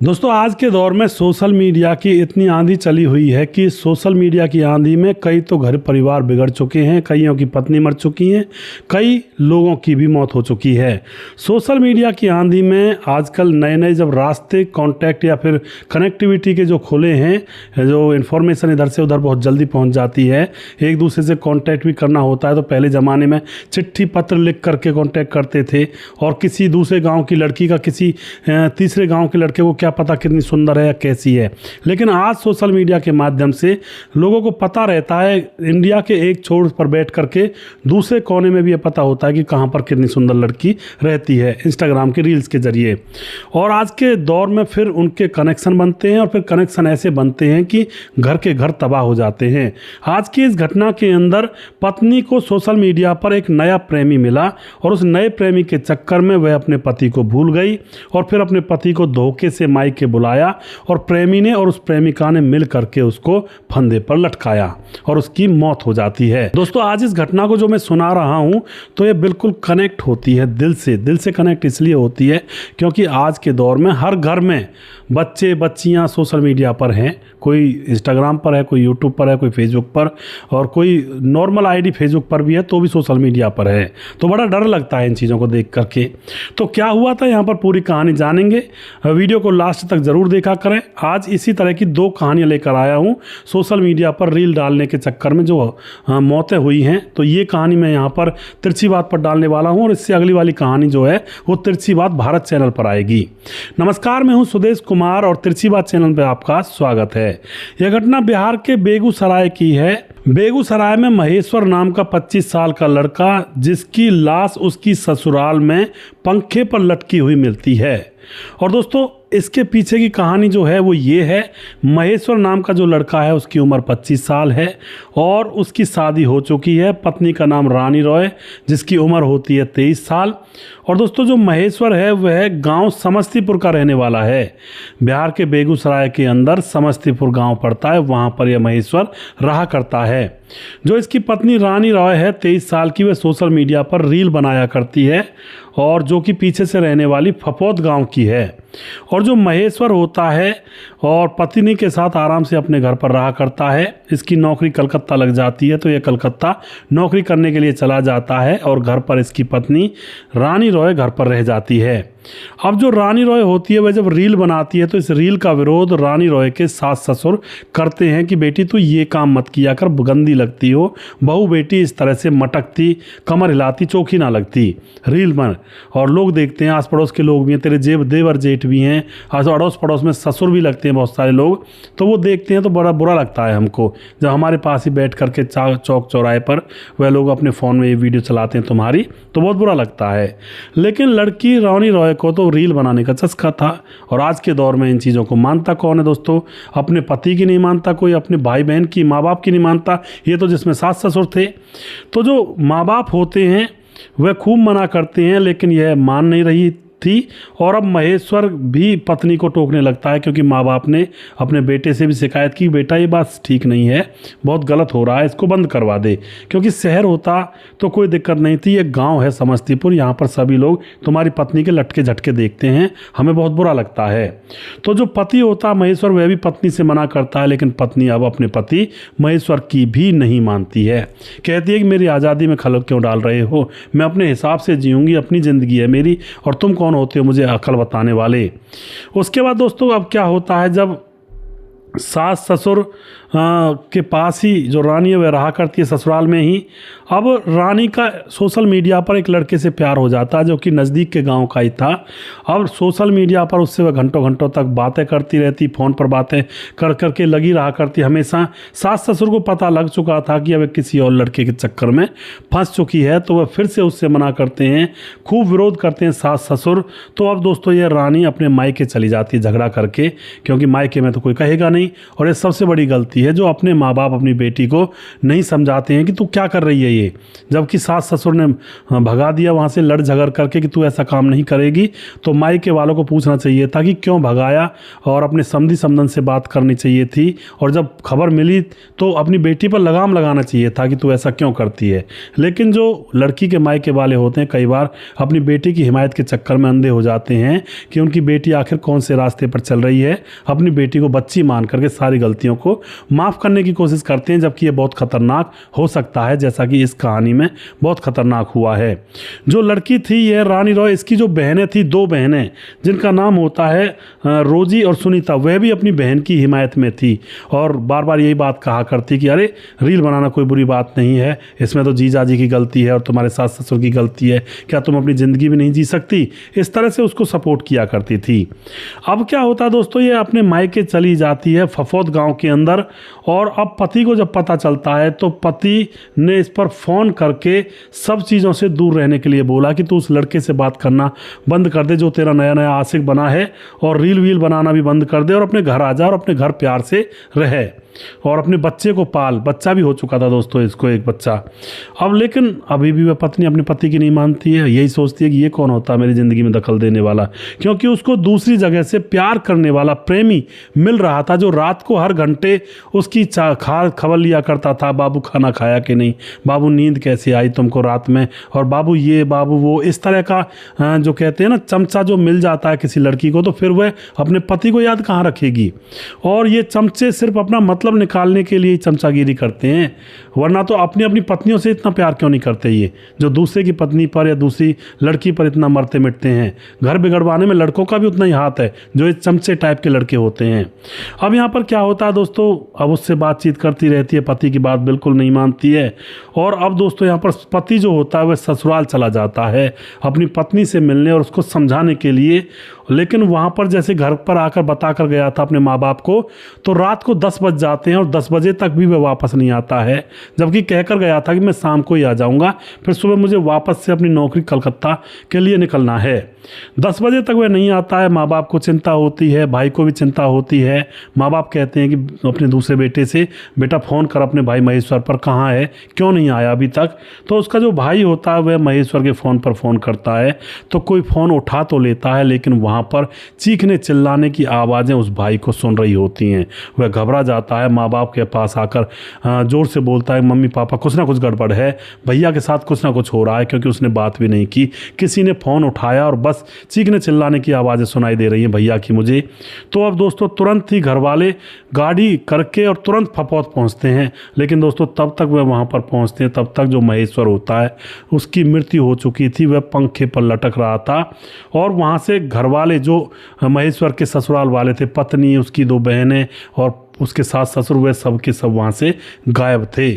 दोस्तों आज के दौर में सोशल मीडिया की इतनी आंधी चली हुई है कि सोशल मीडिया की आंधी में कई तो घर परिवार बिगड़ चुके हैं, कईयों की पत्नी मर चुकी हैं, कई लोगों की भी मौत हो चुकी है। सोशल मीडिया की आंधी में आजकल नए नए जब रास्ते कांटेक्ट या फिर कनेक्टिविटी के जो खुले हैं, जो इन्फॉर्मेशन इधर से उधर बहुत जल्दी पहुंच जाती है, एक दूसरे से कांटेक्ट भी करना होता है तो पहले ज़माने में चिट्ठी पत्र लिख करके कांटेक्ट करते थे और किसी दूसरे गाँव की लड़की का किसी तीसरे गाँव के लड़के को क्या पता कितनी सुंदर है या कैसी है। लेकिन आज सोशल मीडिया के माध्यम से लोगों को पता रहता है, इंडिया के एक छोर पर बैठ करके दूसरे कोने में भी ये पता होता है कि कहाँ पर कितनी सुंदर लड़की रहती है, इंस्टाग्राम के रील्स के जरिए। और आज के दौर में फिर उनके कनेक्शन बनते हैं और फिर कनेक्शन ऐसे बनते हैं कि घर के घर तबाह हो जाते हैं। आज की इस घटना के अंदर पत्नी को सोशल मीडिया पर एक नया प्रेमी मिला और उस नए प्रेमी के चक्कर में वह अपने पति को भूल गई और फिर अपने पति को धोखे से मायके के बुलाया और प्रेमी ने और उस प्रेमिका ने मिल करके उसको फंदे पर लटकाया और उसकी मौत हो जाती है। दोस्तों आज इस घटना को जो मैं सुना रहा हूं तो ये बिल्कुल कनेक्ट होती है दिल से कनेक्ट इसलिए होती है क्योंकि आज के दौर में हर घर में बच्चे बच्चियां सोशल मीडिया पर हैं। कोई इंस्टाग्राम पर है, कोई यूट्यूब पर है, कोई फेसबुक पर और कोई नॉर्मल आईडी फेसबुक पर भी है तो भी सोशल मीडिया पर है। तो बड़ा डर लगता है इन चीज़ों को देख करके। तो क्या हुआ था यहाँ पर पूरी कहानी जानेंगे, वीडियो को लास्ट तक ज़रूर देखा करें। आज इसी तरह की दो कहानियाँ लेकर आया हूँ सोशल मीडिया पर रील डालने के चक्कर में जो मौतें हुई हैं। तो ये कहानी मैं यहाँ पर तिरछी बात पर डालने वाला हूँ और इससे अगली वाली कहानी जो है वो तिरछी बात भारत चैनल पर आएगी। नमस्कार, मैं हूँ सुदेश कुमार और तिरछी बात चैनल पर आपका स्वागत है। यह घटना बिहार के बेगूसराय की है। बेगूसराय में महेश्वर नाम का 25 साल का लड़का जिसकी लाश उसकी ससुराल में पंखे पर लटकी हुई मिलती है। और दोस्तों इसके पीछे की कहानी जो है वो ये है, महेश्वर नाम का जो लड़का है उसकी उम्र 25 साल है और उसकी शादी हो चुकी है। पत्नी का नाम रानी रॉय जिसकी उम्र होती है 23 साल। और दोस्तों जो महेश्वर है वह गांव समस्तीपुर का रहने वाला है। बिहार के बेगूसराय के अंदर समस्तीपुर गांव पड़ता है, वहां पर यह महेश्वर रहा करता है। जो इसकी पत्नी रानी रॉय है 23 साल की, वह सोशल मीडिया पर रील बनाया करती है और जो कि पीछे से रहने वाली फपोत गांव की है। और जो महेश्वर होता है और पत्नी के साथ आराम से अपने घर पर रहा करता है। इसकी नौकरी कलकत्ता लग जाती है तो यह कलकत्ता नौकरी करने के लिए चला जाता है और घर पर इसकी पत्नी रानी रॉय घर पर रह जाती है। अब जो रानी रॉय होती है वह जब रील बनाती है तो इस रील का विरोध रानी रॉय के सास ससुर करते हैं कि बेटी तू ये काम मत किया कर, गंदी लगती हो, बहू बेटी इस तरह से मटकती, कमर हिलाती, चौखी ना लगती रील में। और लोग देखते हैं, आस पड़ोस के लोग भी हैं, तेरे देवर जेठ भी हैं, अड़ोस पड़ोस में ससुर भी लगते हैं बहुत सारे लोग। तो वो देखते हैं तो बड़ा बुरा लगता है हमको जब हमारे पास ही बैठ करके चौक चौराहे पर वह लोग अपने फ़ोन में ये वीडियो चलाते हैं तुम्हारी, तो बहुत बुरा लगता है। लेकिन लड़की रानी रॉय को तो रील बनाने का चस्का था। और आज के दौर में इन चीज़ों को मानता कौन है दोस्तों? अपने पति की नहीं मानता कोई, अपने भाई बहन की, माँ बाप की नहीं मानता। ये तो जिसमें सास ससुर थे। तो जो माँ बाप होते हैं वह खूब मना करते हैं लेकिन यह मान नहीं रही थी। और अब महेश्वर भी पत्नी को टोकने लगता है क्योंकि माँ बाप ने अपने बेटे से भी शिकायत की, बेटा ये बात ठीक नहीं है, बहुत गलत हो रहा है, इसको बंद करवा दे। क्योंकि शहर होता तो कोई दिक्कत नहीं थी, ये गांव है समस्तीपुर, यहाँ पर सभी लोग तुम्हारी पत्नी के लटके झटके देखते हैं, हमें बहुत बुरा लगता है। तो जो पति होता महेश्वर वह भी पत्नी से मना करता है लेकिन पत्नी अब अपने पति महेश्वर की भी नहीं मानती है। कहती है कि मेरी आज़ादी में खलल क्यों डाल रहे हो, मैं अपने हिसाब से जीऊँगी, अपनी ज़िंदगी है मेरी और तुम कौन होते हो मुझे अकल बताने वाले। उसके बाद दोस्तों अब क्या होता है, जब सास ससुर के पास ही जो रानी है वह रहा करती है ससुराल में ही। अब रानी का सोशल मीडिया पर एक लड़के से प्यार हो जाता है जो कि नज़दीक के गांव का ही था। अब सोशल मीडिया पर उससे वह घंटों घंटों तक बातें करती रहती, फ़ोन पर बातें कर करके लगी रहा करती हमेशा। सास ससुर को पता लग चुका था कि अब किसी और लड़के के चक्कर में फंस चुकी है तो वह फिर से उससे मना करते हैं, खूब विरोध करते हैं सास ससुर। तो अब दोस्तों यह रानी अपने मायके चली जाती है झगड़ा करके, क्योंकि मायके में तो कोई कहेगा नहीं। नहीं। और ये सबसे बड़ी गलती है जो अपने माँ बाप अपनी बेटी को नहीं समझाते हैं कि तू क्या कर रही है ये। जबकि सास ससुर ने भगा दिया वहाँ से लड़ झगड़ करके कि तू ऐसा काम नहीं करेगी, तो मायके वालों को पूछना चाहिए था कि क्यों भगाया, और अपने समधी समधन से बात करनी चाहिए थी। और जब खबर मिली तो अपनी बेटी पर लगाम लगाना चाहिए था कि तू ऐसा क्यों करती है। लेकिन जो लड़की के मायके वाले होते हैं कई बार अपनी बेटी की हिमायत के चक्कर में अंधे हो जाते हैं कि उनकी बेटी आखिर कौन से रास्ते पर चल रही है। अपनी बेटी को बच्ची मान करके सारी गलतियों को माफ़ करने की कोशिश करते हैं, जबकि ये बहुत खतरनाक हो सकता है, जैसा कि इस कहानी में बहुत खतरनाक हुआ है। जो लड़की थी यह रानी रॉय, इसकी जो बहनें थी, 2 बहनें जिनका नाम होता है रोजी और सुनीता, वह भी अपनी बहन की हिमायत में थी और बार बार यही बात कहा करती कि अरे रील बनाना कोई बुरी बात नहीं है, इसमें तो जीजा जी की गलती है और तुम्हारे सास ससुर की गलती है, क्या तुम अपनी ज़िंदगी भी नहीं जी सकती। इस तरह से उसको सपोर्ट किया करती थी। अब क्या होता है दोस्तों, ये अपने मायके चली जाती है फफौद गांव के अंदर, और अब पति को जब पता चलता है तो पति ने इस पर फ़ोन करके सब चीज़ों से दूर रहने के लिए बोला कि तू उस लड़के से बात करना बंद कर दे जो तेरा नया नया आशिक बना है, और रील वील बनाना भी बंद कर दे और अपने घर आ जा और अपने घर प्यार से रहे और अपने बच्चे को पाल। बच्चा भी हो चुका था दोस्तों इसको, एक बच्चा। अब लेकिन अभी भी वह पत्नी अपने पति की नहीं मानती है, यही सोचती है कि ये कौन होता है मेरी ज़िंदगी में दखल देने वाला, क्योंकि उसको दूसरी जगह से प्यार करने वाला प्रेमी मिल रहा था जो रात को हर घंटे उसकी खबर लिया करता था। बाबू खाना खाया कि नहीं, बाबू नींद कैसे आई तुमको रात में, और बाबू ये बाबू वो, इस तरह का जो कहते हैं ना चमचा जो मिल जाता है किसी लड़की को, तो फिर वह अपने पति को याद कहाँ रखेगी। और ये चमचे सिर्फ अपना मतलब निकालने के लिए चमचागिरी करते हैं, वरना तो अपनी अपनी पत्नियों से इतना प्यार क्यों नहीं करते ये, जो दूसरे की पत्नी पर या दूसरी लड़की पर इतना मरते मिटते हैं। घर बिगड़वाने में लड़कों का भी उतना ही हाथ है जो ये चमचे टाइप के लड़के होते हैं। अब यहाँ पर क्या होता है दोस्तों, अब उससे बातचीत करती रहती है, पति की बात बिल्कुल नहीं मानती है। और अब दोस्तों यहाँ पर पति जो होता है वह ससुराल चला जाता है अपनी पत्नी से मिलने और उसको समझाने के लिए। लेकिन वहाँ पर जैसे घर पर आकर बता कर गया था अपने माँ बाप को, तो रात को 10 बज जाते हैं और 10 बजे तक भी वह वापस नहीं आता है, जबकि कहकर गया था कि मैं शाम को ही आ जाऊँगा, फिर सुबह मुझे वापस से अपनी नौकरी कलकत्ता के लिए निकलना है। 10 बजे तक वह नहीं आता है। माँ बाप को चिंता होती है, भाई को भी चिंता होती है। माँ बाप कहते हैं कि अपने दूसरे बेटे से, बेटा फ़ोन कर अपने भाई महेश्वर पर, कहाँ है, क्यों नहीं आया अभी तक। तो उसका जो भाई होता है वह महेश्वर के फ़ोन पर फ़ोन करता है, तो कोई फ़ोन उठा तो लेता है, लेकिन वहाँ पर चीखने चिल्लाने की आवाज़ें उस भाई को सुन रही होती हैं। वह घबरा जाता है, माँ बाप के पास आकर ज़ोर से बोलता है मम्मी पापा कुछ ना कुछ गड़बड़ है, भैया के साथ कुछ ना कुछ हो रहा है, क्योंकि उसने बात भी नहीं की, किसी ने फ़ोन उठाया और बस चीखने चिल्लाने की आवाज़ें सुनाई दे रही हैं भैया की मुझे। तो अब दोस्तों तुरंत ही घर वाले गाड़ी करके और तुरंत फफौद पहुंचते हैं। लेकिन दोस्तों तब तक वह वहां पर पहुंचते हैं, तब तक जो महेश्वर होता है उसकी मृत्यु हो चुकी थी, वह पंखे पर लटक रहा था। और वहां से घर वाले जो महेश्वर के ससुराल वाले थे, पत्नी, उसकी 2 बहनें और उसके साथ ससुर, वे सब के सब वहाँ से गायब थे।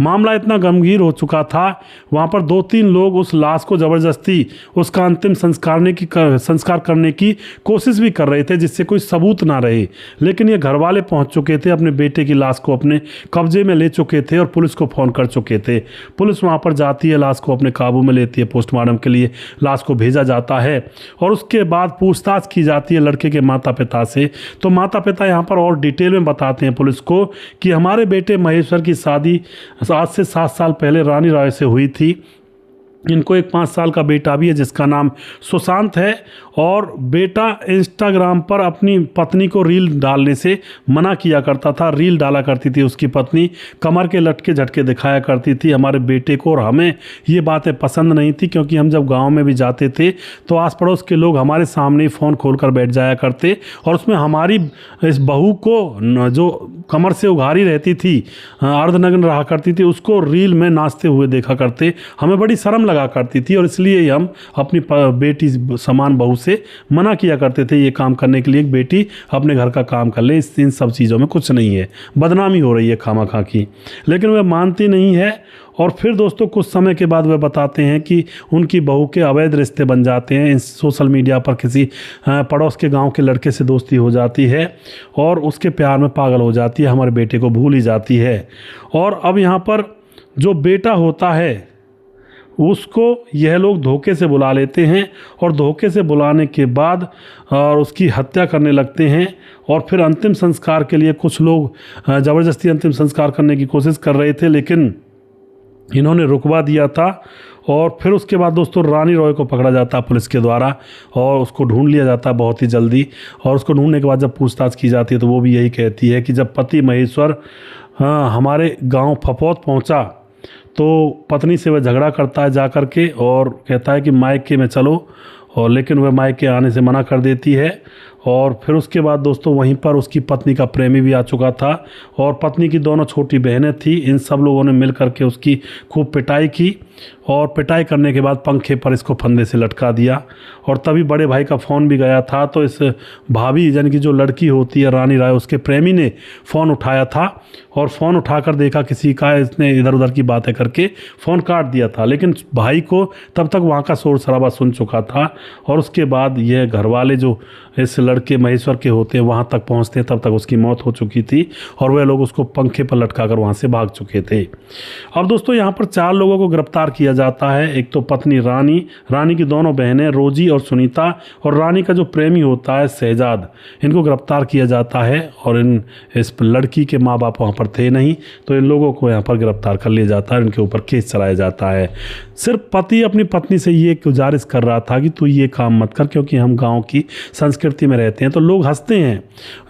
मामला इतना गंभीर हो चुका था, वहाँ पर 2-3 लोग उस लाश को ज़बरदस्ती उसका अंतिम संस्कार करने की कोशिश भी कर रहे थे, जिससे कोई सबूत ना रहे। लेकिन ये घर वाले पहुँच चुके थे, अपने बेटे की लाश को अपने कब्जे में ले चुके थे और पुलिस को फ़ोन कर चुके थे। पुलिस वहाँ पर जाती है, लाश को अपने काबू में लेती है, पोस्टमार्टम के लिए लाश को भेजा जाता है और उसके बाद पूछताछ की जाती है लड़के के माता पिता से। तो माता पिता यहाँ पर और डिटेल में बताते हैं पुलिस को कि हमारे बेटे महेश्वर की शादी आज से 7 साल पहले रानी रॉय से हुई थी। इनको एक 5 साल का बेटा भी है जिसका नाम सुशांत है, और बेटा इंस्टाग्राम पर अपनी पत्नी को रील डालने से मना किया करता था। रील डाला करती थी उसकी पत्नी, कमर के लटके झटके दिखाया करती थी हमारे बेटे को, और हमें ये बातें पसंद नहीं थी, क्योंकि हम जब गांव में भी जाते थे तो आस पड़ोस के लोग हमारे सामने ही फ़ोन खोल कर बैठ जाया करते, और उसमें हमारी इस बहू को जो कमर से उघारी रहती थी, अर्धनग्न रहा करती थी, उसको रील में नाचते हुए देखा करते। हमें बड़ी शर्म लगा करती थी और इसलिए हम अपनी बेटी समान बहू से मना किया करते थे ये काम करने के लिए, एक बेटी अपने घर का काम कर ले, इन सब चीज़ों में कुछ नहीं है, बदनामी हो रही है खामा-खा की। लेकिन वह मानती नहीं है। और फिर दोस्तों कुछ समय के बाद वह बताते हैं कि उनकी बहू के अवैध रिश्ते बन जाते हैं। सोशल मीडिया पर किसी पड़ोस के गांव के लड़के से दोस्ती हो जाती है और उसके प्यार में पागल हो जाती है, हमारे बेटे को भूल ही जाती है। और अब यहाँ पर जो बेटा होता है उसको यह लोग धोखे से बुला लेते हैं और धोखे से बुलाने के बाद और उसकी हत्या करने लगते हैं। और फिर अंतिम संस्कार के लिए कुछ लोग ज़बरदस्ती अंतिम संस्कार करने की कोशिश कर रहे थे, लेकिन इन्होंने रुकवा दिया था। और फिर उसके बाद दोस्तों रानी रॉय को पकड़ा जाता है पुलिस के द्वारा और उसको ढूंढ लिया जाता है बहुत ही जल्दी। और उसको ढूंढने के बाद जब पूछताछ की जाती है तो वो भी यही कहती है कि जब पति महेश्वर हमारे गांव फफौत पहुंचा तो पत्नी से वह झगड़ा करता है जा कर के और कहता है कि मायके में चलो, और लेकिन वह मायके आने से मना कर देती है। और फिर उसके बाद दोस्तों वहीं पर उसकी पत्नी का प्रेमी भी आ चुका था और पत्नी की दोनों छोटी बहनें थी। इन सब लोगों ने मिल कर के उसकी खूब पिटाई की और पिटाई करने के बाद पंखे पर इसको फंदे से लटका दिया। और तभी बड़े भाई का फ़ोन भी गया था, तो इस भाभी यानी कि जो लड़की होती है रानी राय, उसके प्रेमी ने फ़ोन उठाया था और फ़ोन उठाकर देखा किसी का, इसने इधर उधर की बातें करके फ़ोन काट दिया था। लेकिन भाई को तब तक वहाँ का शोर शराबा सुन चुका था और उसके बाद यह घर वाले जो इस लड़के महेश्वर के होते हैं वहाँ तक पहुँचते हैं, तब तक उसकी मौत हो चुकी थी और वह लोग उसको पंखे पर लटका कर वहाँ से भाग चुके थे। अब दोस्तों यहाँ पर 4 लोगों को गिरफ्तार किया जाता है। एक तो पत्नी रानी की दोनों बहनें रोजी और सुनीता, और रानी का जो प्रेमी होता है शहजाद, इनको गिरफ्तार किया जाता है। और इस लड़की के माँ बाप वहाँ पर थे नहीं, तो इन लोगों को यहाँ पर गिरफ्तार कर लिया जाता है, इनके ऊपर केस चलाया जाता है। सिर्फ पति अपनी पत्नी से ये गुजारिश कर रहा था कि तू ये काम मत कर, क्योंकि हम गाँव की संस्कृति में रहते हैं। तो लोग हंसते हैं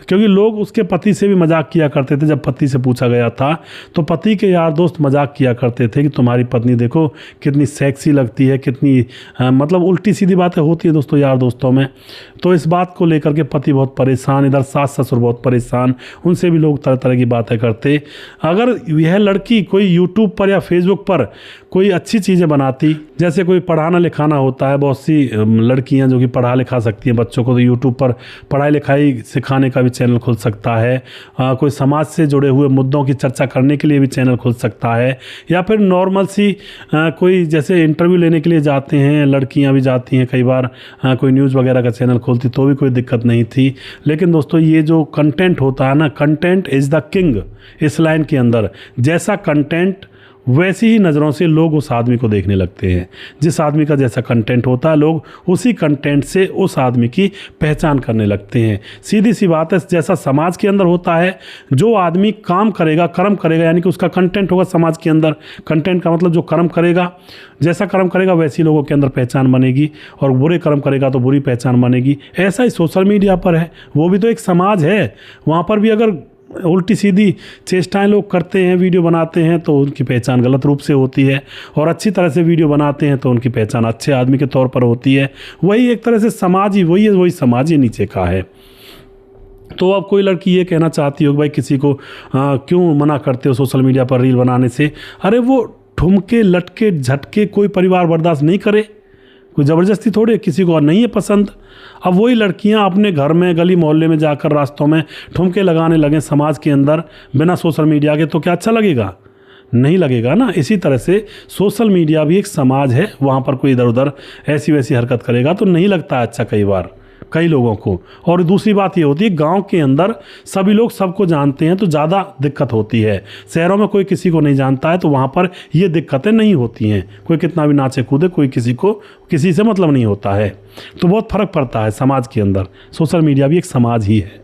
क्योंकि लोग उसके पति से भी मजाक किया करते थे। जब पति से पूछा गया था तो पति के यार दोस्त मजाक किया करते थे कि तुम्हारी पत्नी देखो कितनी सेक्सी लगती है, कितनी मतलब उल्टी सीधी बातें होती है दोस्तों यार दोस्तों में। तो इस बात को लेकर के पति बहुत परेशान, इधर सास ससुर बहुत परेशान, उनसे भी लोग तरह तरह की बातें करते। अगर यह लड़की कोई यूट्यूब पर या फेसबुक पर कोई अच्छी चीज़ें बनाती, जैसे कोई पढ़ाना लिखाना होता है, बहुत सी लड़कियां जो कि पढ़ा लिखा सकती हैं बच्चों को, तो यूट्यूब पर पढ़ाई लिखाई सिखाने का भी चैनल खुल सकता है। कोई समाज से जुड़े हुए मुद्दों की चर्चा करने के लिए भी चैनल खुल सकता है, या फिर नॉर्मल सी कोई जैसे इंटरव्यू लेने के लिए जाते हैं, लड़कियां भी जाती हैं कई बार, कोई न्यूज़ वगैरह का चैनल खोलती तो भी कोई दिक्कत नहीं थी। लेकिन दोस्तों ये जो कंटेंट होता है ना, कंटेंट इज़ द किंग, इस लाइन के अंदर जैसा कंटेंट वैसी ही नज़रों से लोग उस आदमी को देखने लगते हैं। जिस आदमी का जैसा कंटेंट होता है लोग उसी कंटेंट से उस आदमी की पहचान करने लगते हैं। सीधी सी बात है, जैसा समाज के अंदर होता है, जो आदमी काम करेगा, कर्म करेगा, यानी कि उसका कंटेंट होगा समाज के अंदर। कंटेंट का मतलब जो कर्म करेगा, जैसा कर्म करेगा वैसी लोगों के अंदर पहचान बनेगी, और बुरे कर्म करेगा तो बुरी पहचान बनेगी। ऐसा ही सोशल मीडिया पर है, वो भी तो एक समाज है। वहाँ पर भी अगर उल्टी सीधी चेष्टाएं लोग करते हैं, वीडियो बनाते हैं, तो उनकी पहचान गलत रूप से होती है, और अच्छी तरह से वीडियो बनाते हैं तो उनकी पहचान अच्छे आदमी के तौर पर होती है। वही एक तरह से समाज ही वही समाज ही नीचे का है। तो अब कोई लड़की ये कहना चाहती हो भाई किसी को क्यों मना करते हो सोशल मीडिया पर रील बनाने से? अरे वो ठुमके लटके झटके कोई परिवार बर्दाश्त नहीं करे, कोई ज़बरदस्ती थोड़े, किसी को और नहीं है पसंद। अब वही लड़कियां अपने घर में गली मोहल्ले में जाकर रास्तों में ठुमके लगाने लगें समाज के अंदर बिना सोशल मीडिया के, तो क्या अच्छा लगेगा? नहीं लगेगा ना। इसी तरह से सोशल मीडिया भी एक समाज है, वहाँ पर कोई इधर उधर ऐसी वैसी हरकत करेगा तो नहीं लगता अच्छा कई बार कई लोगों को। और दूसरी बात ये होती है, गांव के अंदर सभी लोग सबको जानते हैं तो ज़्यादा दिक्कत होती है। शहरों में कोई किसी को नहीं जानता है तो वहाँ पर ये दिक्कतें नहीं होती हैं। कोई कितना भी नाचे कूदे, कोई किसी से मतलब नहीं होता है। तो बहुत फ़र्क पड़ता है समाज के अंदर। सोशल मीडिया भी एक समाज ही है।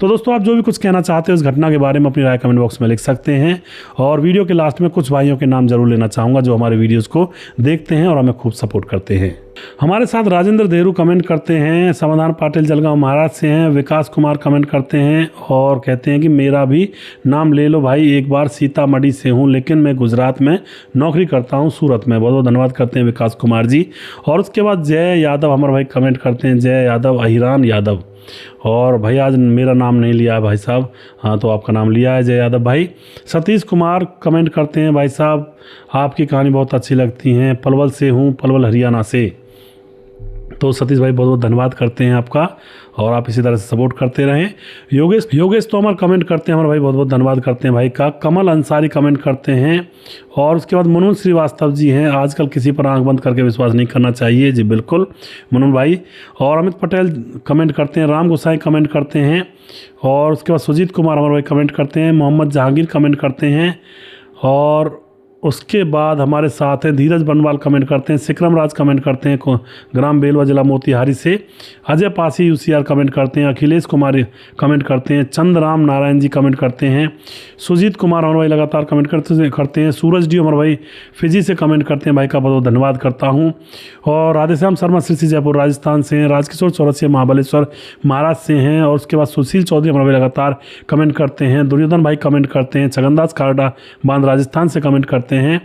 तो दोस्तों आप जो भी कुछ कहना चाहते हो इस घटना के बारे में अपनी राय कमेंट बॉक्स में लिख सकते हैं। और वीडियो के लास्ट में कुछ भाइयों के नाम जरूर लेना चाहूँगा जो हमारे वीडियोस को देखते हैं और हमें खूब सपोर्ट करते हैं। हमारे साथ राजेंद्र देहरू कमेंट करते हैं, समाधान पाटिल जलगांव महाराष्ट्र से हैं, विकास कुमार कमेंट करते हैं और कहते हैं कि मेरा भी नाम ले लो भाई, एक बार सीतामढ़ी से हूँ लेकिन मैं गुजरात में नौकरी करता हूँ सूरत में। बहुत बहुत धन्यवाद करते हैं विकास कुमार जी। और उसके बाद जय यादव हमारे भाई कमेंट करते हैं, जय यादव अहिरान यादव। और भाई आज मेरा नाम नहीं लिया है भाई साहब, हाँ तो आपका नाम लिया है जय यादव भाई। सतीश कुमार कमेंट करते हैं, भाई साहब आपकी कहानी बहुत अच्छी लगती हैं, पलवल से हूँ, पलवल हरियाणा से। तो सतीश भाई बहुत बहुत धन्यवाद करते हैं आपका, और आप इसी तरह से सपोर्ट करते रहें। योगेश तोमर कमेंट करते हैं हमारे भाई, बहुत बहुत धन्यवाद करते हैं भाई का। कमल अंसारी कमेंट करते हैं, और उसके बाद मनोज श्रीवास्तव जी हैं, आजकल किसी पर आंख बंद करके विश्वास नहीं करना चाहिए। जी बिल्कुल मनोज भाई। और अमित पटेल कमेंट करते हैं, राम गोसाई कमेंट करते हैं, और उसके बाद सुजीत कुमार हमारे भाई कमेंट करते हैं, मोहम्मद जहांगीर कमेंट करते हैं, और उसके बाद हमारे साथ हैं धीरज बनवाल कमेंट करते हैं, सिकरम राज कमेंट करते हैं ग्राम बेलवा जिला मोतिहारी से, अजय पासी यूसीआर कमेंट करते हैं, अखिलेश कुमार कमेंट करते हैं, चंद्रराम नारायण जी कमेंट करते हैं, सुजीत कुमार हमारे भाई लगातार कमेंट करते हैं, सूरज डी हमारे भाई फिजी से कमेंट करते हैं, भाई का बहुत धन्यवाद करता हूँ। और राधेश्याम शर्मा श्री जयपुर राजस्थान से हैं, राजकिशोर चौरसिया महाबलेश्वर महाराज से हैं, और उसके बाद सुशील चौधरी हमारे भाई लगातार कमेंट करते हैं, दुर्योधन भाई कमेंट करते हैं, छगनदास खारडा बांध राजस्थान से कमेंट करते हैं,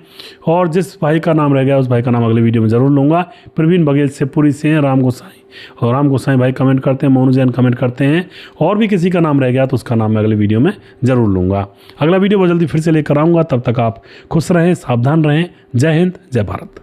और जिस भाई का नाम रह गया उस भाई का नाम अगले वीडियो में ज़रूर लूँगा। प्रवीण बघेल से पूरी से हैं, राम गोसाई भाई कमेंट करते हैं, मोनू जैन कमेंट करते हैं, और भी किसी का नाम रह गया तो उसका नाम मैं अगले वीडियो में ज़रूर लूँगा। अगला वीडियो बहुत जल्दी फिर से लेकर आऊँगा, तब तक आप खुश रहें, सावधान रहें। जय हिंद, जय भारत।